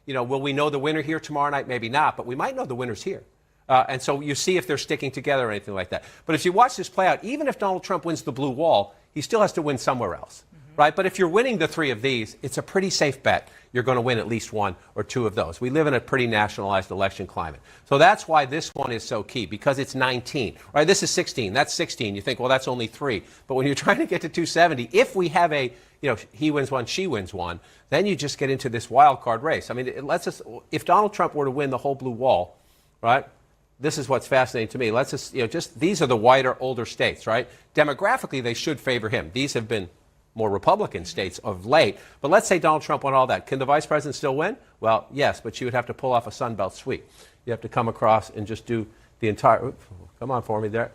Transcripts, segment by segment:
will we know the winner here tomorrow night? Maybe not, but we might know the winners here. And so you see if they're sticking together or anything like that. But if you watch this play out, even if Donald Trump wins the blue wall, he still has to win somewhere else, right? But if you're winning the three of these, it's a pretty safe bet you're going to win at least one or two of those. We live in a pretty nationalized election climate. So that's why this one is so key, because it's 19, right? This is 16. That's 16. You think, well, that's only 3. But when you're trying to get to 270, if we have a, he wins one, she wins one, then you just get into this wild card race. I mean, it lets us, if Donald Trump were to win the whole blue wall, right? This is what's fascinating to me. Let's just, these are the whiter, older states, right? Demographically, they should favor him. These have been more Republican states of late. But let's say Donald Trump won all that. Can the vice president still win? Well, yes, but she would have to pull off a Sun Belt sweep. You have to come across and just do the entire, come on for me there.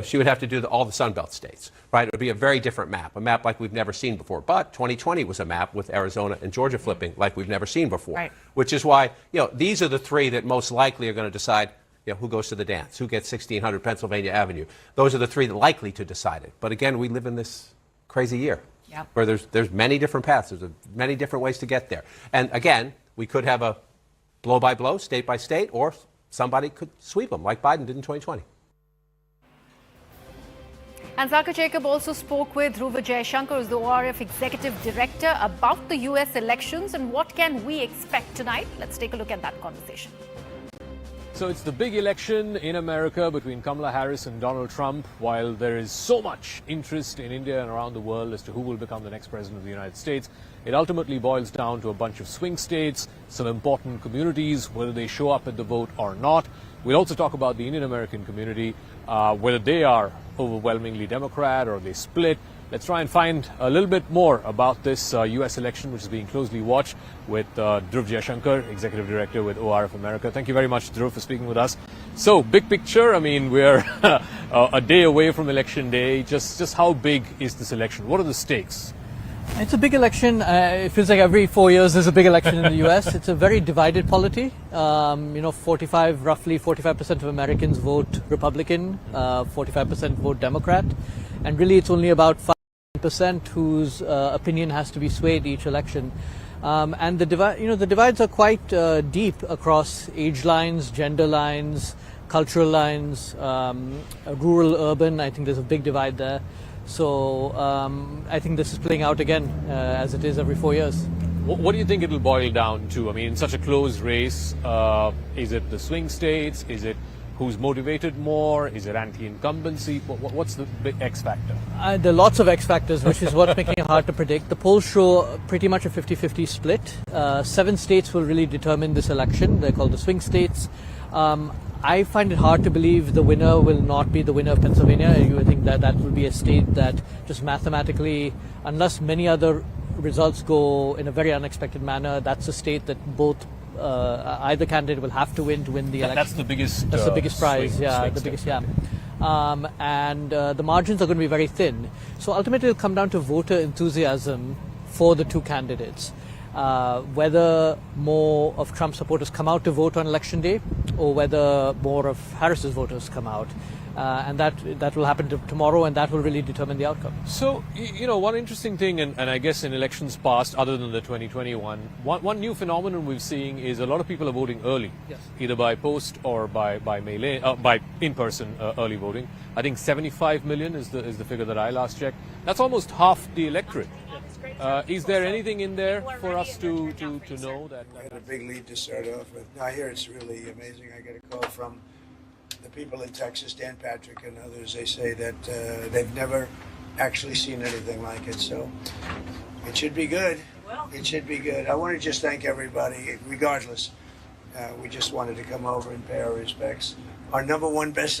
She would have to do all the Sun Belt states, right? It would be a very different map, a map like we've never seen before. But 2020 was a map with Arizona and Georgia flipping like we've never seen before, right. Which is why, these are the 3 that most likely are going to decide who goes to the dance, who gets 1600 Pennsylvania Avenue. Those are the 3 that are likely to decide it. But again, we live in this crazy year where there's many different paths. There's many different ways to get there. And again, we could have a blow by blow, state by state, or somebody could sweep them like Biden did in 2020. And Zakir Jacob also spoke with Dhruv Jaishankar, who's the ORF Executive Director, about the U.S. elections and what can we expect tonight. Let's take a look at that conversation. So it's the big election in America between Kamala Harris and Donald Trump. While there is so much interest in India and around the world as to who will become the next president of the United States, it ultimately boils down to a bunch of swing states, some important communities, whether they show up at the vote or not. We'll also talk about the Indian American community, whether they are overwhelmingly Democrat or they split. Let's try and find a little bit more about this U.S. election, which is being closely watched, with Dhruv Jaishankar, Executive Director with ORF America. Thank you very much, Dhruv, for speaking with us. So, big picture, I mean, we're a day away from Election Day. Just how big is this election? What are the stakes? It's a big election. It feels like every 4 years there's a big election in the U.S. It's a very divided polity. Roughly 45% of Americans vote Republican, 45% vote Democrat. And really it's only about 5% whose opinion has to be swayed each election. And the divides are quite deep across age lines, gender lines, cultural lines, rural, urban. I think there's a big divide there. So I think this is playing out again, as it is every 4 years. What do you think it'll boil down to? I mean, in such a close race, is it the swing states? Is it who's motivated more? Is it anti-incumbency? What's the big X factor? There are lots of X factors, which is what's making it hard to predict. The polls show pretty much a 50-50 split. 7 states will really determine this election. They're called the swing states. I find it hard to believe the winner will not be the winner of Pennsylvania. I think that will be a state that just mathematically, unless many other results go in a very unexpected manner, that's a state that both either candidate will have to win the election. That's the biggest. That's the biggest prize. The biggest. And the margins are going to be very thin. So ultimately, it'll come down to voter enthusiasm for the 2 candidates. Whether more of Trump supporters come out to vote on Election Day, or whether more of Harris's voters come out. And that will happen tomorrow, and that will really determine the outcome. So, one interesting thing, and I guess in elections past, other than the 2021, one new phenomenon we're seeing is a lot of people are voting early, yes. Either by post or by mail-in, by in-person early voting. I think 75 million is the figure that I last checked. That's almost half the electorate. Is there anything in there for us to know that? I had a big lead to start off with. Now here it's really amazing. I get a call from the people in Texas, Dan Patrick and others. They say that they've never actually seen anything like it. So it should be good. It should be good. I want to just thank everybody, regardless. We just wanted to come over and pay our respects. Our #1 bestseller.